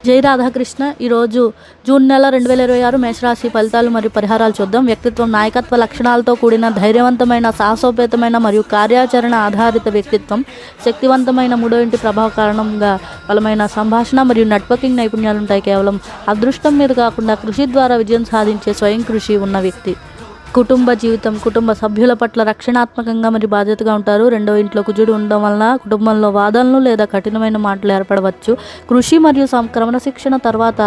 జై రాధాకృష్ణ. ఈరోజు జూన్ నెల 2026 మేషరాశి ఫలితాలు మరియు పరిహారాలు చూద్దాం. వ్యక్తిత్వం నాయకత్వ లక్షణాలతో కూడిన ధైర్యవంతమైన, సాహసోపేతమైన మరియు కార్యాచరణ ఆధారిత వ్యక్తిత్వం. శక్తివంతమైన మూడో ఇంటి ప్రభావ కారణంగా బలమైన సంభాషణ మరియు నెట్వర్కింగ్ నైపుణ్యాలుంటాయి. కేవలం అదృష్టం మీద కాకుండా కృషి ద్వారా విజయం సాధించే స్వయం కృషి ఉన్న వ్యక్తి. కుటుంబ జీవితం. కుటుంబ సభ్యుల పట్ల రక్షణాత్మకంగా మరియు బాధ్యతగా ఉంటారు. రెండో ఇంట్లో కుజుడు ఉండడం వలన కుటుంబంలో వాదనలు లేదా కఠినమైన మాటలు ఏర్పడవచ్చు. కృషి మరియు క్రమశిక్షణ తర్వాత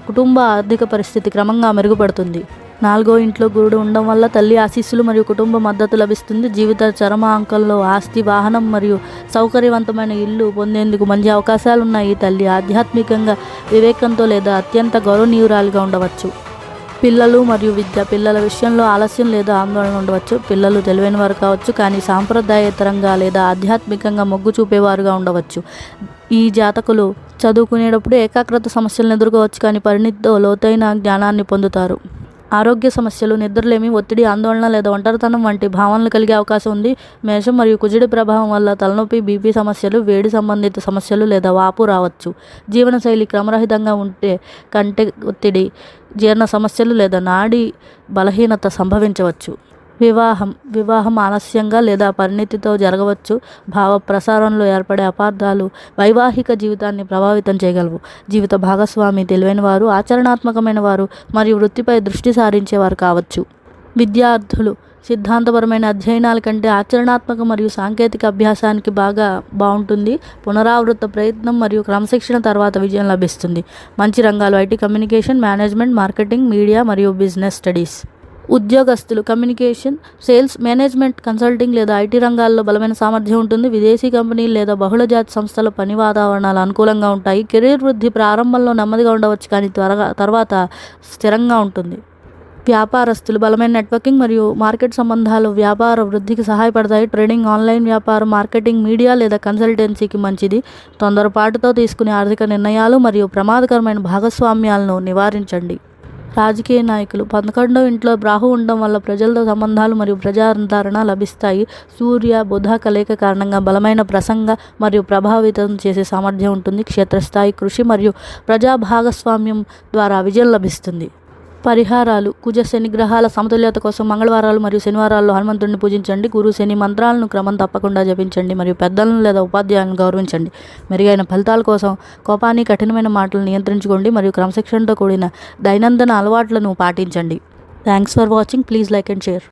కుటుంబ ఆర్థిక పరిస్థితి క్రమంగా మెరుగుపడుతుంది. నాలుగో ఇంట్లో గురుడు ఉండడం వల్ల తల్లి ఆశీస్సులు మరియు కుటుంబ మద్దతు లభిస్తుంది. జీవిత చరమాంకంలో ఆస్తి, వాహనం మరియు సౌకర్యవంతమైన ఇల్లు పొందేందుకు మంచి అవకాశాలున్నాయి. తల్లి ఆధ్యాత్మికంగా వివేకంతో లేదా అత్యంత గౌరవనీయురాలిగా ఉండవచ్చు. పిల్లలు మరియు విద్య. పిల్లల విషయంలో ఆలస్యం లేదా ఆందోళన ఉండవచ్చు. పిల్లలు తెలివైన వారు కావచ్చు, కానీ సాంప్రదాయేతరంగా లేదా ఆధ్యాత్మికంగా మొగ్గు చూపేవారుగా ఉండవచ్చు. ఈ జాతకులు చదువుకునేటప్పుడు ఏకాగ్రత సమస్యలను ఎదుర్కోవచ్చు, కానీ పరిణితితో లోతైన జ్ఞానాన్ని పొందుతారు. ఆరోగ్య సమస్యలు. నిద్రలేమి, ఒత్తిడి, ఆందోళన లేదా ఒంటరితనం వంటి భావనలు కలిగే అవకాశం ఉంది. మేషం మరియు కుజుడి ప్రభావం వల్ల తలనొప్పి, బీపీ సమస్యలు, వేడి సంబంధిత సమస్యలు లేదా వాపు రావచ్చు. జీవనశైలి క్రమరహితంగా ఉంటే కంటి ఒత్తిడి, జీర్ణ సమస్యలు లేదా నాడీ బలహీనత సంభవించవచ్చు. వివాహం ఆలస్యంగా లేదా పరిణితితో జరగవచ్చు. భావ ప్రసారంలో ఏర్పడే అపార్థాలు వైవాహిక జీవితాన్ని ప్రభావితం చేయగలవు. జీవిత భాగస్వామి తెలివైన వారు, ఆచరణాత్మకమైన వారు మరియు వృత్తిపై దృష్టి సారించేవారు కావచ్చు. విద్యార్థులు సిద్ధాంతపరమైన అధ్యయనాల కంటే ఆచరణాత్మక మరియు సాంకేతిక అభ్యాసానికి బాగుంటుంది. పునరావృత ప్రయత్నం మరియు క్రమశిక్షణ తర్వాత విజయం లభిస్తుంది. మంచి రంగాలు IT, communication, management, marketing, media మరియు బిజినెస్ స్టడీస్. ఉద్యోగస్తులు కమ్యూనికేషన్, సేల్స్, మేనేజ్మెంట్, కన్సల్టింగ్ లేదా ఐటీ రంగాల్లో బలమైన సామర్థ్యం ఉంటుంది. విదేశీ కంపెనీలు లేదా బహుళజాతి సంస్థల పని వాతావరణాలు అనుకూలంగా ఉంటాయి. కెరీర్ వృద్ధి ప్రారంభంలో నెమ్మదిగా ఉండవచ్చు, కానీ తర్వాత స్థిరంగా ఉంటుంది. వ్యాపారస్తులు బలమైన నెట్వర్కింగ్ మరియు మార్కెట్ సంబంధాలు వ్యాపార వృద్ధికి సహాయపడతాయి. ట్రేడింగ్, ఆన్లైన్ వ్యాపారం, మార్కెటింగ్, మీడియా లేదా కన్సల్టెన్సీకి మంచిది. తొందరపాటుతో తీసుకునే ఆర్థిక నిర్ణయాలు మరియు ప్రమాదకరమైన భాగస్వామ్యాలను నివారించండి. రాజకీయ నాయకులు. 11వ ఇంట్లో రాహు ఉండడం వల్ల ప్రజలతో సంబంధాలు మరియు ప్రజాదరణ లభిస్తాయి. సూర్య బుధ కలయిక కారణంగా బలమైన ప్రసంగ మరియు ప్రభావితం చేసే సామర్థ్యం ఉంటుంది. క్షేత్రస్థాయి కృషి మరియు ప్రజా భాగస్వామ్యం ద్వారా విజయం లభిస్తుంది. పరిహారాలు. కుజ శని గ్రహాల సమతుల్యత కోసం మంగళవారాలు మరియు శనివారాల్లో హనుమంతుడిని పూజించండి. గురు శని మంత్రాలను క్రమం తప్పకుండా జపించండి మరియు పెద్దలను లేదా ఉపాధ్యాయులను గౌరవించండి. మెరుగైన ఫలితాల కోసం కోపాన్ని, కఠినమైన మాటలను నియంత్రించుకోండి మరియు క్రమశిక్షణతో కూడిన దైనందిన అలవాట్లను పాటించండి. Thanks for watching. Please like and share.